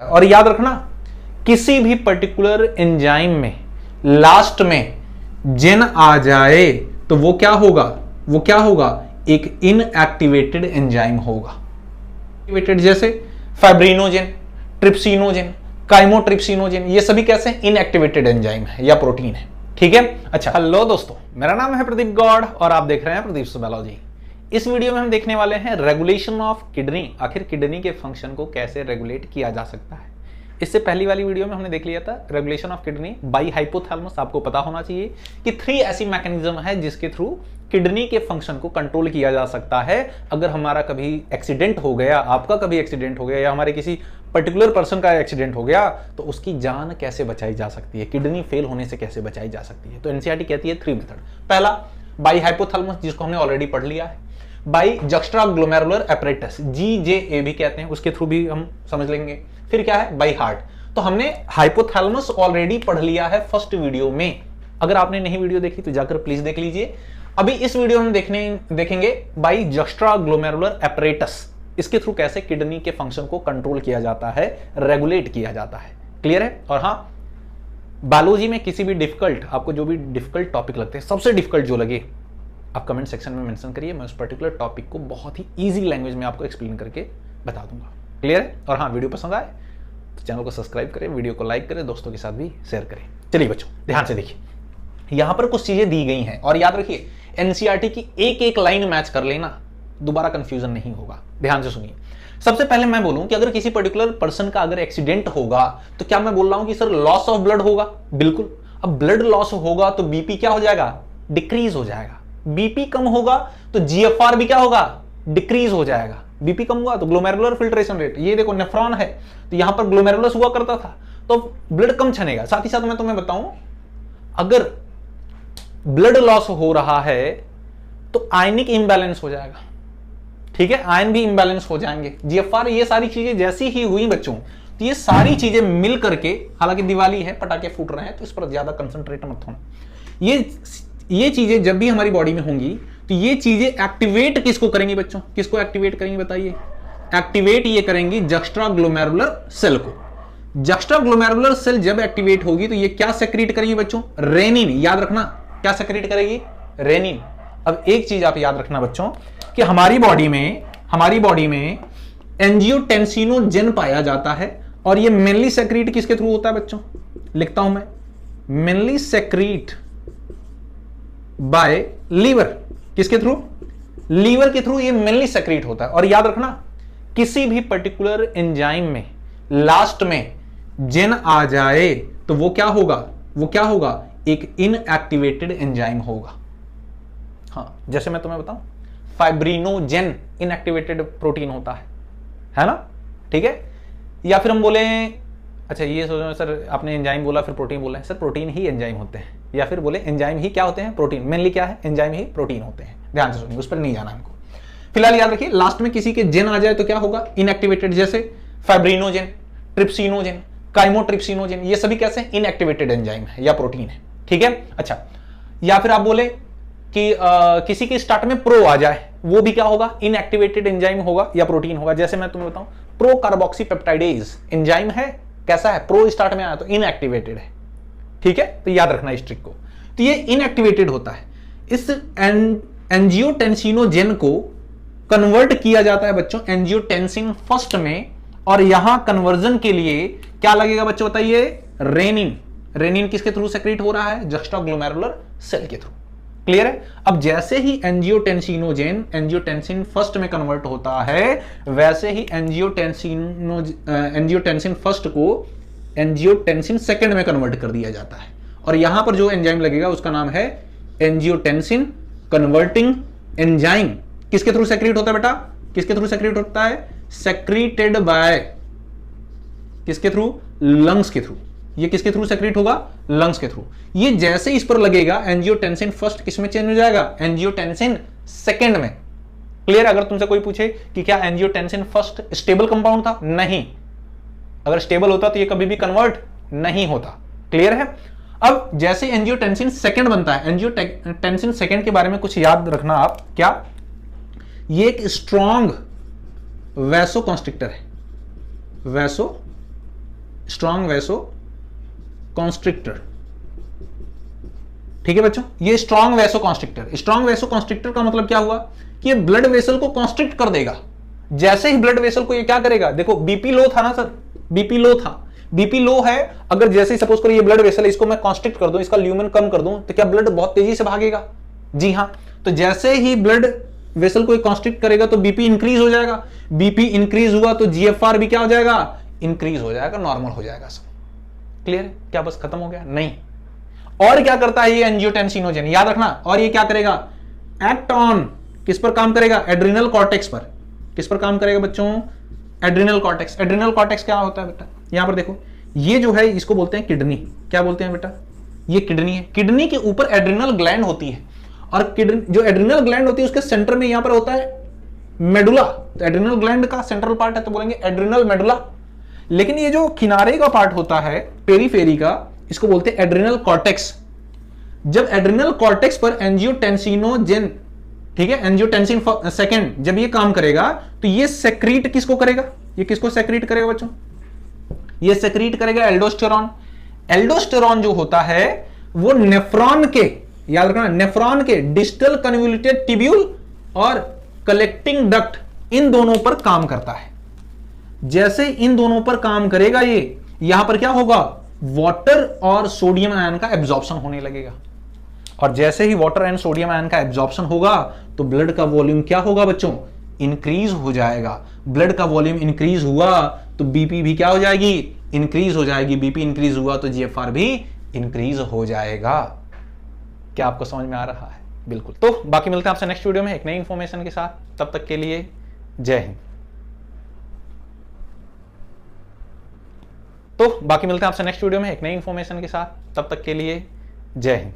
और याद रखना, किसी भी पर्टिकुलर एंजाइम में लास्ट में जेन आ जाए तो वो क्या होगा, वो क्या होगा, एक इनएक्टिवेटेड एंजाइम होगा। एक्टिवेटेड जैसे फाइब्रिनोजेन, ट्रिप्सिनोजेन, काइमोट्रिप्सिनोजेन, ये सभी कैसे इनएक्टिवेटेड एंजाइम है या प्रोटीन है। ठीक है, अच्छा हेलो दोस्तों, मेरा नाम है प्रदीप गौड़ और आप देख रहे हैं प्रदीप बायोलॉजी। इस वीडियो में हम देखने वाले हैं रेगुलेशन ऑफ किडनी। आखिर किडनी के फंक्शन को कैसे रेगुलेट किया जा सकता है। इससे पहली वाली वीडियो में हमने देख लिया था regulation of kidney by hypothalamus. आपको पता होना चाहिए कि 3 ऐसी मैकेनिज्म है जिसके थ्रू किडनी के फंक्शन को कंट्रोल किया जा सकता है। अगर हमारा कभी एक्सीडेंट हो गया, आपका कभी एक्सीडेंट हो गया या हमारे किसी पर्टिकुलर पर्सन का एक्सीडेंट हो गया तो उसकी जान कैसे बचाई जा सकती है, किडनी फेल होने से कैसे बचाई जा सकती है। तो एनसीईआरटी कहती है 3 मेथड। पहला बाय हाइपोथैलेमस, जिसको हमने ऑलरेडी पढ़ लिया है। बाय जस्ट्राग्लोमेरुलर एपरेटस, जीजेए भी कहते हैं, उसके थ्रू भी हम समझ लेंगे। फिर क्या है, बाय हार्ट। तो हमने हाइपोथैलेमस ऑलरेडी पढ़ लिया है फर्स्ट वीडियो में। अगर आपने नहीं वीडियो देखी तो जाकर प्लीज देख लीजिए। अभी इस वीडियो में देखेंगे बाय जस्ट्राग्लोमेरुलर एपरेटस, इसके थ्रू कैसे किडनी के फंक्शन को कंट्रोल किया जाता है, रेगुलेट किया जाता है। क्लियर है। और हाँ, बायोलॉजी में किसी भी डिफिकल्ट, आपको जो भी डिफिकल्ट टॉपिक लगते हैं, सबसे डिफिकल्ट जो लगे आप कमेंट सेक्शन में मेंशन करिए। मैं उस पर्टिकुलर टॉपिक को बहुत ही इजी लैंग्वेज में आपको एक्सप्लेन करके बता दूंगा। क्लियर है। और हाँ, वीडियो पसंद आए तो चैनल को सब्सक्राइब करें, वीडियो को लाइक करें, दोस्तों के साथ भी शेयर करें। चलिए बच्चों, ध्यान से देखिए, यहां पर कुछ चीजें दी गई हैं और याद रखिए एनसीईआरटी की एक एक लाइन मैच कर लेना, दोबारा कंफ्यूजन नहीं होगा। ध्यान से सुनिए। सबसे पहले मैं बोलूं कि अगर किसी पर्टिकुलर पर्सन का अगर एक्सीडेंट होगा तो क्या मैं बोल रहा हूं कि सर लॉस ऑफ ब्लड होगा? बिल्कुल। अब ब्लड लॉस होगा तो बीपी क्या हो जाएगा, डिक्रीज हो जाएगा। बीपी कम होगा तो जीएफआर भी क्या होगा, डिक्रीज हो जाएगा। बीपी कम हुआ तो ग्लोमेरुलर फिल्ट्रेशन रेट, ये देखो नेफ्रॉन है तो यहां पर ग्लोमेरुलस हुआ करता था तो ब्लड कम छनेगा। साथ ही साथ मैं तुम्हें बताऊं, अगर ब्लड लॉस हो रहा है तो आयनिक इंबैलेंस हो जाएगा। ठीक है, आयन भी इंबैलेंस हो जाएंगे, जीएफआर, ये सारी चीजें जैसी ही हुई बच्चों तो ये सारी चीजें मिल करके, हालांकि दिवाली है, पटाखे फूट रहे हैं तो इस पर ज्यादा कंसंट्रेट मत होना। ये चीजें जब भी हमारी बॉडी में होंगी तो ये चीजें एक्टिवेट किसको करेंगी बच्चों, किसको एक्टिवेट करेंगी बताइए? एक्टिवेट ये करेंगी जस्ट्राग्लोमेरुलर सेल को। जस्ट्राग्लोमेरुलर सेल जब एक्टिवेट होगी तो ये क्या सेक्रेट करेगी बच्चों, रेनिन। याद रखना, क्या सेक्रेट करेगी, रेनिन। अब एक चीज आप याद रखना बच्चों कि हमारी बॉडी में एंजियोटेंसिनोजेन पाया जाता है और ये मेनली सेक्रेट किसके थ्रू होता है बच्चों, लिखता हूं मैं, मेनली सेक्रेट बाय लीवर। किसके थ्रू, लीवर के थ्रू ये मेनली सेक्रेट होता है। और याद रखना, किसी भी पर्टिकुलर एंजाइम में लास्ट में जेन आ जाए तो वो क्या होगा, वो क्या होगा, एक इनएक्टिवेटेड एंजाइम होगा। हाँ, जैसे मैं तुम्हें बताऊं, फाइब्रिनोजेन इनएक्टिवेटेड प्रोटीन होता है ना। ठीक है। या फिर हम बोले, अच्छा ये सोचो सर आपने एंजाइम बोला फिर प्रोटीन बोला है, सर प्रोटीन ही एंजाइम होते हैं, या फिर बोले एंजाइम ही क्या होते हैं, प्रोटीन। मेनली क्या है, एंजाइम ही प्रोटीन होते हैं। ध्यान से सुनिए, उस पर नहीं जाना हमको। फिलहाल याद रखिए, लास्ट में किसी के जेन आ जाए तो क्या होगा, इनएक्टिवेटेड। जैसे फाइब्रिनोजेन, ट्रिप्सिनोजेन, काइमोट्रिप्सिनोजेन, ये सभी कैसे इनएक्टिवेटेड एंजाइम है या प्रोटीन है। ठीक है। अच्छा, या फिर आप बोले कि किसी के स्टार्ट में प्रो आ जाए, वो भी क्या होगा, इनएक्टिवेटेड एंजाइम होगा या प्रोटीन होगा। जैसे मैं तुम्हें बताऊं, प्रो कार्बोक्सीपेप्टाइडेज एंजाइम है, कैसा है, प्रो स्टार्ट में आया तो इनएक्टिवेटेड है। ठीक है, तो याद रखना इस ट्रिक को। तो ये इनएक्टिवेटेड होता है। इस एंजियोटेंसिनोजेन को कन्वर्ट किया जाता है बच्चों एंजियोटेंसिन फर्स्ट में, और यहां कन्वर्जन के लिए क्या लगेगा बच्चों बताइए, रेनिन। रेनिन किसके थ्रू सेक्रेट हो रहा है, जस्ट्राग्लोमेरुलर सेल के थ्रू। क्लियर है। अब जैसे ही एंजियोटेंसिनोजेन एंजियोटेंसिन फर्स्ट में कन्वर्ट होता है, वैसे ही एंजियोटेंसिन फर्स्ट को एंजियोटेंसिन सेकंड में कन्वर्ट कर दिया जाता है। और यहां पर जो एंजाइम लगेगा उसका नाम है एंजियोटेंसिन कन्वर्टिंग एंजाइम। किसके थ्रू सेक्रेट होता है बेटा, किसके थ्रू सेक्रेट होता है, सेक्रेटेड बाय, किसके थ्रू, लंग्स के थ्रू। ये किसके थ्रू सेक्रेट होगा, लंग्स के थ्रू। ये जैसे इस पर लगेगा एंजियोटेंसिन फर्स्ट किस में चेंज हो जाएगा, एंजियोटेंसिन सेकंड में। क्लियर। अगर तुमसे कोई पूछे कि क्या एंजियोटेंसिन फर्स्ट स्टेबल कंपाउंड था, नहीं। अगर स्टेबल होता तो ये कभी भी कन्वर्ट नहीं होता। क्लियर है। अब जैसे एंजियोटेंसिन सेकंड बनता है, एंजियोटेंसिन सेकंड के बारे में कुछ याद रखना आप, क्या, ये एक स्ट्रॉन्ग वैसोकॉन्स्ट्रिक्टर है, वैसो स्ट्रॉन्ग वैसो कॉन्स्ट्रिक्टर। ठीक है बच्चों, ये strong vaso constrictor. Strong vaso constrictor का मतलब क्या हुआ कि ये ब्लड वेसल को कॉन्स्ट्रिक्ट कर देगा। जैसे ही ब्लड वेसल को ये क्या करेगा, देखो बीपी लो था ना सर, बीपी लो था, बीपी लो है, अगर जैसे ही सपोज करो ये ब्लड वेसल है, इसको मैं कॉन्स्ट्रिक्ट कर दूं, इसका ल्यूमेन कम कर दूं, तो क्या ब्लड बहुत तेजी से भागेगा? जी हां। तो जैसे ही ब्लड वेसल को कॉन्स्ट्रिक्ट करेगा तो बीपी इंक्रीज हो जाएगा, बीपी इंक्रीज हुआ तो जीएफआर भी क्या हो जाएगा, इंक्रीज हो जाएगा, नॉर्मल हो जाएगा। सब क्लियर है? क्या बस खत्म हो गया? नहीं। और क्या करता है ये एंजियोटेंसिनोजन, याद रखना। और ये क्या करेगा, एक्ट ऑन, किस पर काम करेगा, एड्रिनल कॉर्टेक्स पर। किस पर काम करेगा बच्चों, एड्रिनल कॉर्टेक्स। एड्रिनल कॉर्टेक्स क्या होता है बेटा, यहां पर देखो, ये जो है इसको बोलते हैं किडनी। क्या बोलते हैं बेटा, ये किडनी है। किडनी के ऊपर एड्रिनल ग्लैंड होती है, और जो एड्रिनल ग्लैंड होती है उसके सेंटर में यहां पर होता है मेडुला। तो एड्रिनल ग्लैंड का सेंट्रल पार्ट है तो बोलेंगे एड्रिनल मेडुला। लेकिन ये जो किनारे का पार्ट होता है पेरीफेरी का, इसको बोलते हैं एड्रिनल कॉर्टेक्स। जब एड्रिनल कॉर्टेक्स पर एंजियोटेंसिनोजन, ठीक है, एंजियोटेंसिन सेकेंड जब ये काम करेगा तो ये सेक्रीट किसको करेगा, ये किसको सेक्रीट करेगा बच्चों, ये सेक्रीट करेगा एल्डोस्टेरॉन। एल्डोस्टेरॉन जो होता है वो नेफ्रॉन के, याद रखना, नेफ्रॉन के डिस्टल कन्वोल्यूटेड ट्यूब्यूल और कलेक्टिंग डक्ट, इन दोनों पर काम करता है। जैसे इन दोनों पर काम करेगा ये, यहां पर क्या होगा, वाटर और सोडियम आयन का एब्जॉर्प्शन होने लगेगा। और जैसे ही वाटर एंड सोडियम आयन का एब्जॉर्प्शन होगा तो ब्लड का वॉल्यूम क्या होगा बच्चों, इंक्रीज हो जाएगा। ब्लड का वॉल्यूम इंक्रीज हुआ तो बीपी भी क्या हो जाएगी, इंक्रीज हो जाएगी। बीपी इंक्रीज हुआ तो जीएफआर भी इंक्रीज हो जाएगा। क्या आपको समझ में आ रहा है? बिल्कुल। तो बाकी मिलते हैं आपसे नेक्स्ट वीडियो में एक नई इंफॉर्मेशन के साथ। तब तक के लिए जय हिंद। तो बाकी मिलते हैं आपसे नेक्स्ट वीडियो में एक नई इंफॉर्मेशन के साथ। तब तक के लिए जय हिंद।